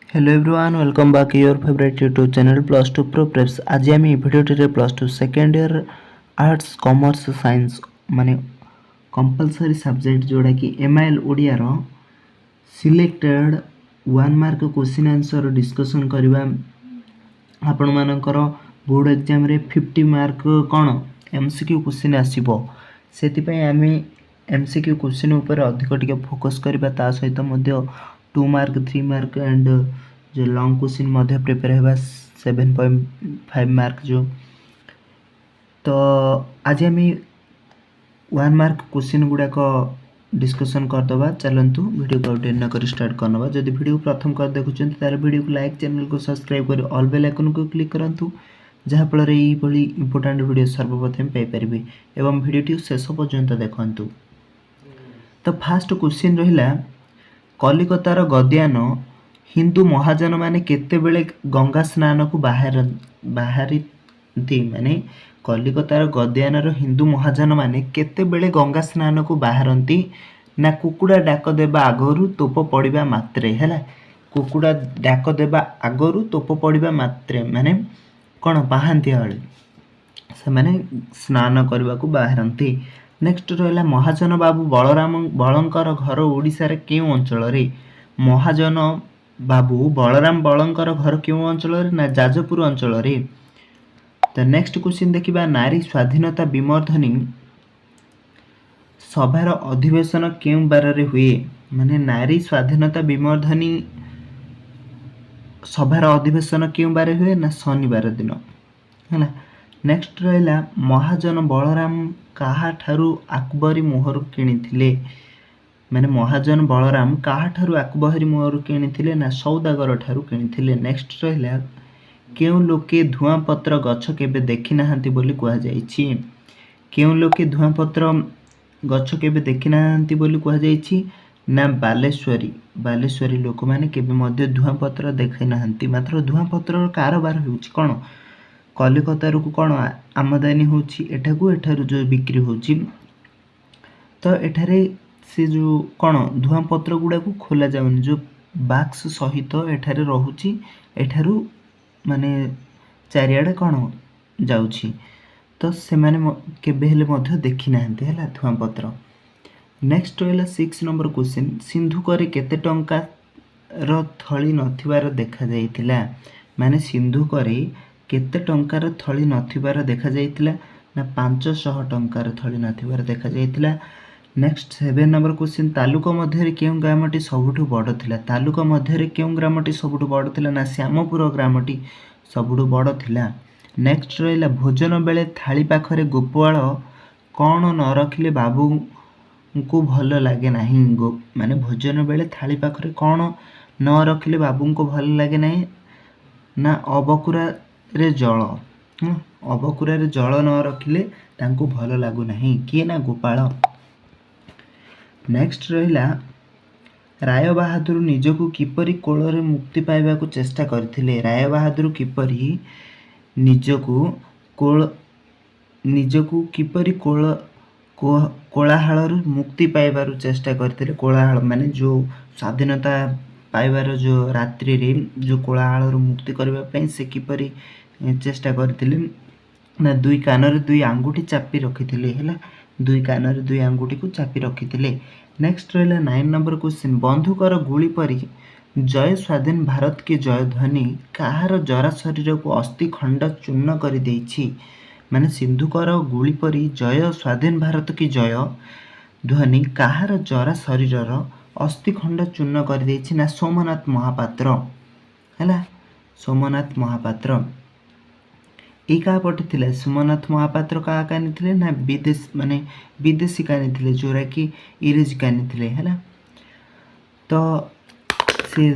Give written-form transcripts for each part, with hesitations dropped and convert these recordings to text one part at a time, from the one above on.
Hello everyone welcome back your favourite YouTube channel plus two pro preps. आज आम भिडियोटे plus two second year arts commerce science माने compulsory subject जोड़ा कि MIL ओडियार selected 1 mark question answer discussion करवा। आपण मानकर बोर्ड एग्जाम रे 50 मार्क कौन एमसीक्यू क्वेश्चन आसीबो, सेतिपय आमे एमसीक्यू क्वेश्चन ऊपर अधिक टिके फोकस करबा। ता सहित मध्य 2 मार्क 3 मार्क एंड जो लॉन्ग क्वेश्चन मध्य प्रिपेयर हेबा 7.5 मार्क जो। तो आज आम 1 मार्क क्वेश्चन गुड़ाक डिस्कसन करदबा। चलतु वीडियो को आउट कर स्टार्ट करनबा। जदि वीडियो प्रथम कर देखुछन तार वीडियो को लाइक, चैनल को सब्सक्राइब कर ऑल बेल आइकन को क्लिक करंतु, जहाँ फल यही इंपोर्टेंट वीडियो सर्वप्रथम पाई परिबे एवं वीडियो शेष पर्यंत देखंतु। तो फास्ट क्वेश्चन रहिला, कलिकतार गद्यान हिंदू महाजन माने केतेबेले गंगा स्नान को बाहरी माने कलिकतार गद्यानर हिंदू महाजन माने केतेबेले गंगा स्नान को बाहरती ना कुकुड़ा डाक देबा आगरू तोप पड़िबा मात्रे हैला। कुकुड़ा डाक देबा आगरू तोप पड़िबा मात्रे माने कौन बाहांती बेले से माने स्नान करने को बाहरती। नेक्स्ट रहा, महाजन बाबू बलराम बलंकर घर ओडिशार केउं अंचल रे? महाजन बाबू बलराम बलंकर घर केउं अंचल रे ना जाजपुर अंचल रे। तो नेक्स्ट क्वेश्चन देखिबा, नारी स्वाधीनता विमर्धनी सभार अधिवेशन केउं बार रे हुए? माने नारी स्वाधीनता विमर्धनी सभार अधिवेशन केउं बार हुए ना शनिवार दिन है। नेक्स्ट रहा, महाजन बलराम काहा ठारू आकबरी मोहर किणिथिले? माने महाजन बलराम काहा ठारू आकबरी मोहर किणिथिले ना सौदागर ठारू किणिथिले। नेक्स्ट रहा, केउं लोके धुआं पत्र गछ केबे देखि नाहांती बोली कुहा जायछि? केउं लोके धुआं पत्र गछ केबे देखि नाहांती बोली कुहा जायछि ना बालेश्वरी लोक माने केबे मध्य धुआं पत्र देखि नाहांती। मात्र धुआं पत्र कारोबार होउछि कोन कलिकता को कौन आमदानी होउछि एठाकू एठारू जो बिक्री होउछि। तो एठारे से जो कौन धुआं पत्र गुड़ा को खोला जाउनी, जो बाक्स सहित एठारे रहुछि एठारू माने चारियाडे कौन जाउछि। तो से माने केबे हेले मध्य देखि नाहंती हैला धुआं पत्र। नेक्स्ट रहा 6 नंबर क्वेश्चन, सिंधुकरे केते टंका र थली नथिबार देखा जाइतिला? माने सिंधुकरे केते टंकार थली नथिबार देखा जाइतिला ना 500 टंकार थली नथिबार देखा जाइतिला। नेक्स्ट 7 नंबर क्वेश्चन, तालुका मध्य केउं ग्रामटी सबुठु बड़ थिला? तालुका मध्य केउं ग्रामटी सबुठु बड़ थिला ना श्यामपुर ग्रामटी सबुठु बड़ थिला। नेक्स्ट रहिला, भोजन बेले थाली पाखरे गोपाल कौन न रखिले बाबू को भल लगे नहीं? माने भोजन बेले थाली पाखरे कौन न रखिले बाबू को भल लगे नहीं ना अबकुरा रे जल। अबकुरा रे जल न रखिले तांको भल लागू नहीं, किए ना गोपाल। नेक्स्ट रहिला, राय बहादुर निजको किपरि कोल रे मुक्ति पाइबा को चेष्टा करथिले? राय बहादुर किपरि निजको किपरि कोलाहल मुक्ति पाइबार चेष्टा करथिले? कोलाहल माने जो स्वाधीनता पाइबार जो रात्रि रे जो कोलाहल मुक्ति करबा पई से किपरि चेष्टा करथिले ना 2 कानरे 2 आंगुठी चापी रखिथिले हैला। 2 कानरे 2 आंगुठी को चापी रखिथिले। नेक्स्ट रहिला 9 नंबर क्वेश्चन, बंधुकर गुली परी जय स्वाधीन भारत की जय ध्वनि काहार जरा शरीर को अस्थि खंड चूर्ण कर देछि? माने सिंधुकर गुली परी जय स्वाधीन भारत की जय ध्वनि काहार जरा शरीर अस्थि खंड चूर्ण कर देछि ना सोमनाथ महापात्र हैला। सोमनाथ महापात्र एका पटे थिले। सोमनाथ महापात्र का कानी थिले ना विदेशी कानी थिले, जोरा कि इंग्रेज कानी थिले हैला। तो से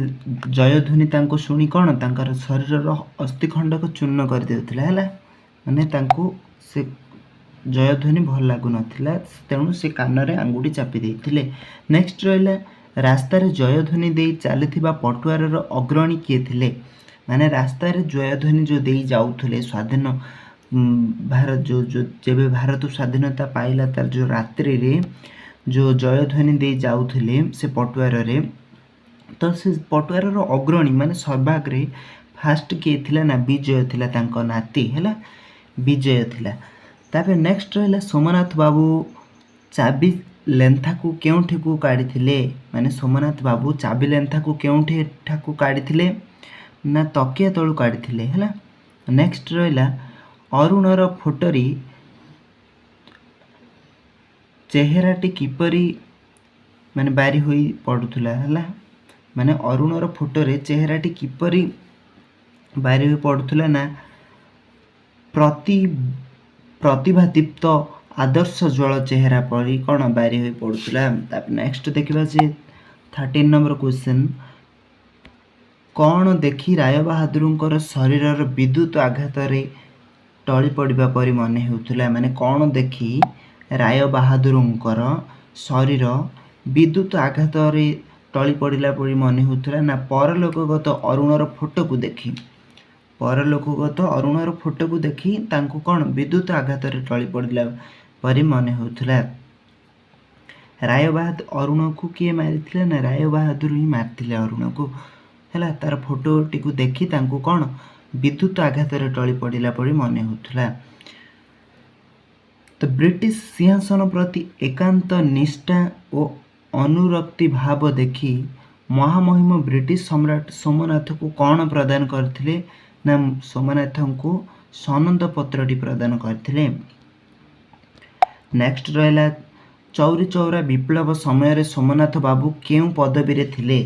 जयध्वनि तांको शुणी कौन तांकर शरीर अस्थि खंड को चूर्ण कर देउथिला हैला। माने तांको से जयध्वनि भल लागु नथिला, तेणु से कानरे आंगुठी चापी देइथिले। नेक्स्ट रहिला, रास्ता रे जयध्वनि देई चालिथिबा पटुआर अग्रणी किए थिले? माने रास्ता रे जयध्वनि जो देई जाउथले स्वाधीन भारत जो जेबे भारत स्वाधीनता पाइला तार जो रात्रि रे जो जयध्वनि देई जाउथले से पटुआर रे, तो से पटुआर अग्रणी माने सर्वाग्रे फास्ट किए थिला ना विजय थिला तांको नाती हैला विजय थिला। तापर नेक्स्ट रहिला सोमनाथ बाबू चाबी लेंथा को केउठी को काढ़ी माने सोमनाथ बाबू चाबी लेंथा को केउठी ठाकू काढ़ी ना तकिया तलू काढ़ी है। नेक्स्ट रहिला अरुणर फोटोरी चेहराटी किपरी माने बारी हुई पड़ुला है माने अरुणर फोटोरे चेहराटी किपरी बारी हुई पड़ुला ना प्रतिभादीप्त आदर्श जल चेहरा परी कौन बारी हुई पड़ुला। नेक्स्ट देखा जे 13 नंबर क्वेश्चन कौन देखी राय बहादुर शरीर विद्युत आघात टली पड़ा परी मन होता माने कौन देखी राय बहादुर शरीर विद्युत आघात टली पड़ा परी मन होता ना परलोकगत अरुणर फोटो को देखी परलोकगत अरुणर फोटो को देखी तांको कौन विद्युत आघात टली पड़ा परी मन होता। राय बहादुर अरुण को किए मारी ना राय बहादुर ही मारी अरुण को है तार फोटोटी को देखी तांको कौन विद्युत आघात टली पड़ा परी मन होता। तो ब्रिटिश सिंहासन प्रति एकांत निष्ठा और अनुरक्ति भाव देखी महामहिम ब्रिटिश सम्राट सोमनाथ को कौन प्रदान करथिले ना सोमनाथ को सनंद पत्रटी प्रदान करथिले। नेक्स्ट रहिला चौरी चौरा विप्लव समय सोमनाथ बाबू केउ पदवी रे थिले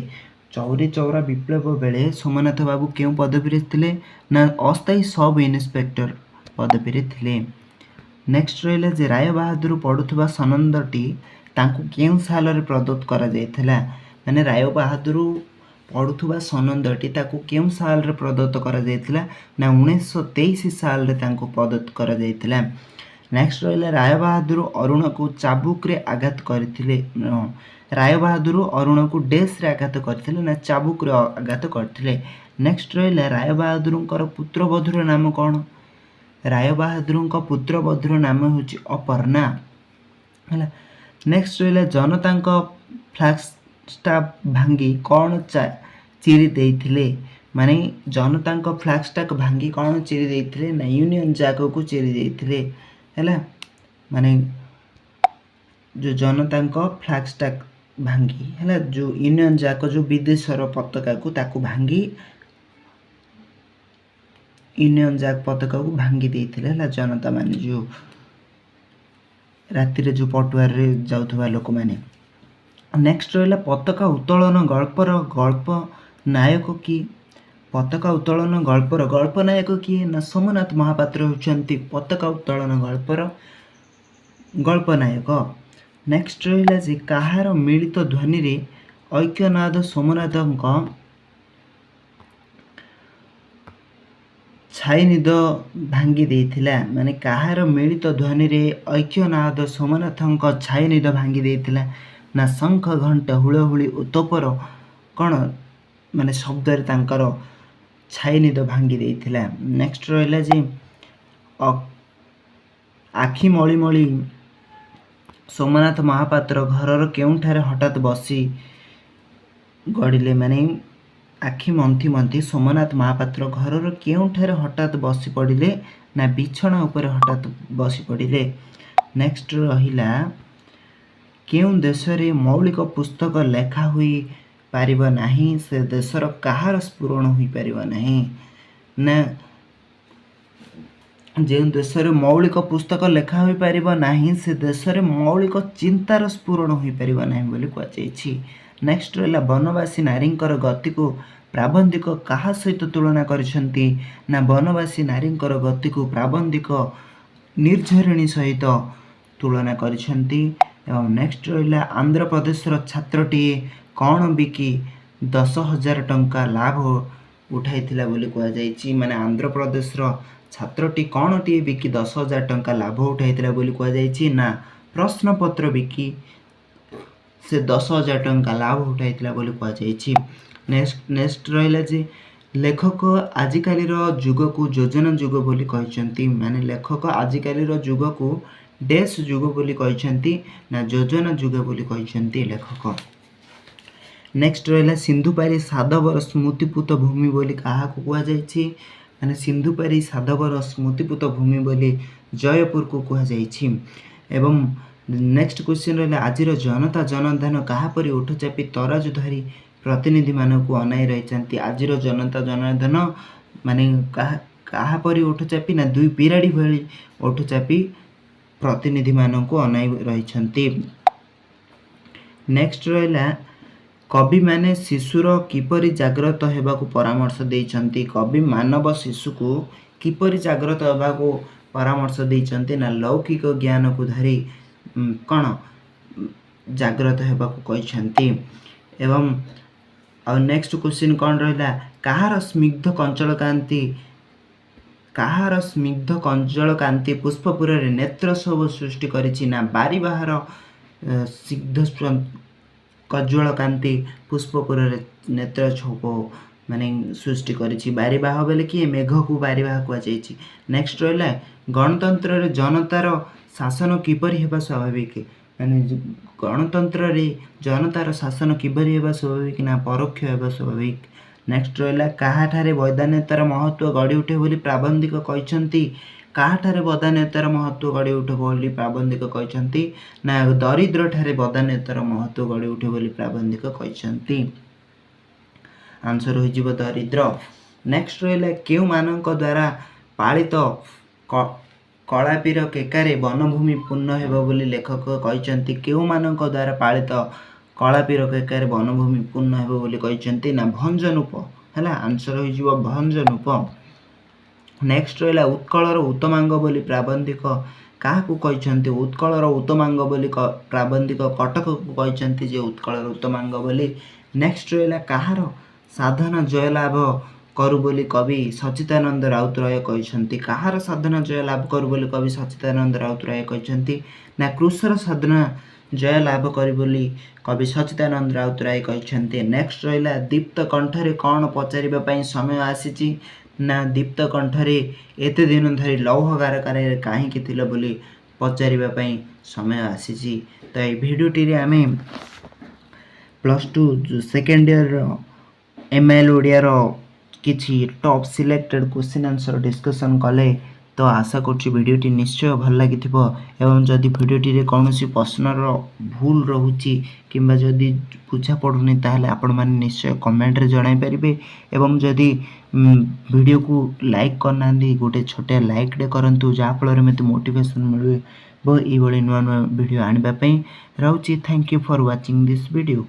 चौरी चौरा विप्लव बेले सोमनाथ बाबू केउ पदवी रे थिले ना अस्थायी सब इन्स्पेक्टर पदवी रे थिले। नेक्स्ट रहिला जे राय बहादुर पढ़ुवा सनंदटी तांको केउ साल रे प्रदत्त करा जायथिला माने राय बहादुर पढ़ुवा सनंदटी ताको केउ साल रे प्रदत्त करा जायथिला ना 1923 साल रे तांको प्रदत्त करा जायथिला। नेक्स्ट रहिला राय बहादुर अरुण को चाबुक रे आघात करथिले राय बहादुर अरुण को डेस रे आघात करथिले ना चाबुक रे आघात करथिले। नेक्स्ट रहिला राय बहादुर पुत्रवधूर नाम कौन राय बहादुर पुत्रवधूर नाम होची अपर्णा है। नेक्स्ट रहिला जनता फ्लैगस्टाफ भांगी कौन चिरी देइथिले माने जनता फ्लैगस्टाफ भांगी कौन चिरी देइथिले ना यूनियन जैक को चिरी देइथिले है माने जो जनता फ्लैगस्टाफ भांगी है जो यूनियन जैक जो विदेशर पताका को ताकू भांगी यूनियन जैक पताका को भांगी देइथिले है जनता माने जो राति रे जो पटुआर रे जाउथबा लोक माने। नेक्स्ट रहिला पताका उत्तोलन गल्पर गल्प नायक की पताका उत्तोलन गल्पर गल्प नायक किए ना सोमनाथ महापात्र होचंती पताका उत्तोलन गल्पर गल्प नायक। नेक्स्ट रहिला जे काहार मिलित ध्वनि रे ऐक्यनाद सोमनाथक छाई निद भांगी देइथिला माने काहार मिलित ध्वनि रे ऐक्यनाद सोमनाथक छाई निद भांगी देइथिला ना शंख घंटा हुलहुली उतपर कौन माने शब्द रे तांकर छाई निद भांगी देइथिला। नेक्स्ट रहिला जे आखि मळी मळी सोमनाथ महापात्र घरर केउठारे हठात बसी गड़िले माने आखि मंथी मंथी सोमनाथ महापात्र घरर केउठारे हठात बसी पड़िले ना बिछना ऊपर हठात बसी पड़िले। नेक्स्ट रहिला केउ देश रे मौलिक पुस्तक लेखा हुई पारिबा नाही से देशर काहार स्फुरण हुई पारिबा नाही ना जे देश रे मौलिक पुस्तक लेखा हुई पारिबा नाही से देश रे मौलिक चिंतार स्फुरण हुई पारिबा नाही बोली कह जायछि। नेक्स्ट रहिला वनवासी नारींकर गति को प्राबंधिक कहा सहित तुलना करिसंती ना वनवासी नारींकर गति को प्राबंधिक निर्झरिणी सहित तुलना करिसंती। एवं नेक्स्ट रहिला आंध्र प्रदेश छात्रटी कौन बिकी 10,000 टंका लाभ उठाइथिला बोली कह जायछि माने आंध्र प्रदेश छात्रटी कौन टी बिकी 10,000 टंका लाभ उठाइथिला बोली कह जायछि ना प्रश्न पत्र बिकी से 10,000 टंका लाभ उठाइथिला बोली कह जायछि। नेक्स्ट रहिला जे लेखक आजिकालीर जुग को योजना जुग बोली कहचंती माने लेखक आजिकालीर जुग को डेस जुग बोली कहचंती ना योजना जुग बोली कहचंती लेखक। नेक्स्ट रहा सिंधुपारी साधवर स्मृतिपूत भूमि बोली क्या कहुई माने सिंधुपारी साधवर स्मृतिपूत भूमि बोली जयपुर को कहुई। एवं नेक्स्ट क्वेश्चन रहा आज जनता जनार्दन काहापरी ओठ चापी तराजु धरी प्रतिनिधि मानक अनाई रही। आज जनता जनार्दन माने काहापरी ओठ चापी ना दुई पिराड़ी भली ओठ चापी प्रतिनिधि मानक अनाई रही। नेक्स्ट रहा कवि माने शिशुर किपरि जाग्रत हेबाकु परामर्श देइछन्ति। कवि मानव शिशु को किपरि जाग्रत हेबाकु परामर्श देइछन्ति ना लौकिक ज्ञान को धरी कण जाग्रत हेबाकु कहिछन्ति। एवं नेक्स्ट क्वेश्चन कौन रहा कहार स्निग्ध कंजल कांति पुष्पपुर नेत्र शोभ सृष्टि करिछि ना बारी बाहर स्निग्ध कज्वल कांति पुष्पपुर नेत्र छोप माने सृष्टि करिछि। बारीबाह बोले कि मेघ को बारीबाह कहुई। नेक्स्ट रहा गणतंत्र रे जनतार शासन किपरि हेबा स्वाभाविक माने गणतंत्र रे जनतार शासन किपरि हेबा स्वाभाविक ना परोक्ष हेबा स्वाभाविक। नेक्स्ट रहा काहाठारे वैधान्यतार महत्व गढ़ी उठे बोली प्राबंधिक कहिछन्ति। काहाठारे वदान्यतार महत्व गढ़ी उठे बोली प्राबंधिक कहिछन्ति ना दरिद्र ठारे वदान्यतार महत्व गढ़ी उठे बोली प्राबंधिक कहिछन्ति। आंसर हो जिवो दरिद्र। नेक्स्ट रहा केउ मानक द्वारा पालित कलापीर केकारे वनभूमि पूर्ण हेबो बोली लेखक कहिछन्ति। केउ मानक द्वारा पालित कलापीर केकारे वनभूमि पूर्ण हेबो बोली कहिछन्ति ना भंजनूप हैला। आंसर हो जिवो भंजनूप। नेक्स्ट रहा उत्कलर उत्तमांग बोली प्राबंधिक क्या कहिछन्ति। उत्कलर उत्तमांग बोली प्राबंधिक कटक को कहिछन्ति जे उत्कलर उत्तमांग बोली। नेक्स्ट रहा कहार साधना जयलाभ करू बोली कवि सच्चिदानंद राउतराय कहिछन्ति। कहार साधना जयलाभ करू बोली कवि सच्चिदानंद राउतराय कहिछन्ति ना कृष्णर साधना जय लाभ करी बोली कवि सच्चिदानंद राउतराय कहिछन्ति। नेक्स्ट रहा दीप्त कंठरे कौन पचारिबा पई समय आसीछि ना दीप्त कंठरे एते दिन धरी लौह कारखाना काहींकि थिल बोली पचारिबा पई समय आसीछि। तो ये भिडियोटी रे आमे +2 सेकेंड ईयर ML ओडिया रो किछि top selected question answer discussion कले। तो आशा करूँ भिडियोटी निश्चय भल लगी एवं जदि भिडियोटी रे कौनसी प्रश्नर भूल रोची किंबा जदि बुझा पड़ुनी ताहले आपण माने निश्चय कमेंट रे जणाई परिबे। एवं जदि वीडियो को लाइक करना गोटे छोटे लाइक डे करंतु जहाँ फल मत मोटिवेशन मिले ये नुआ नुआ वीडियो आने। रोची thank you for watching this video.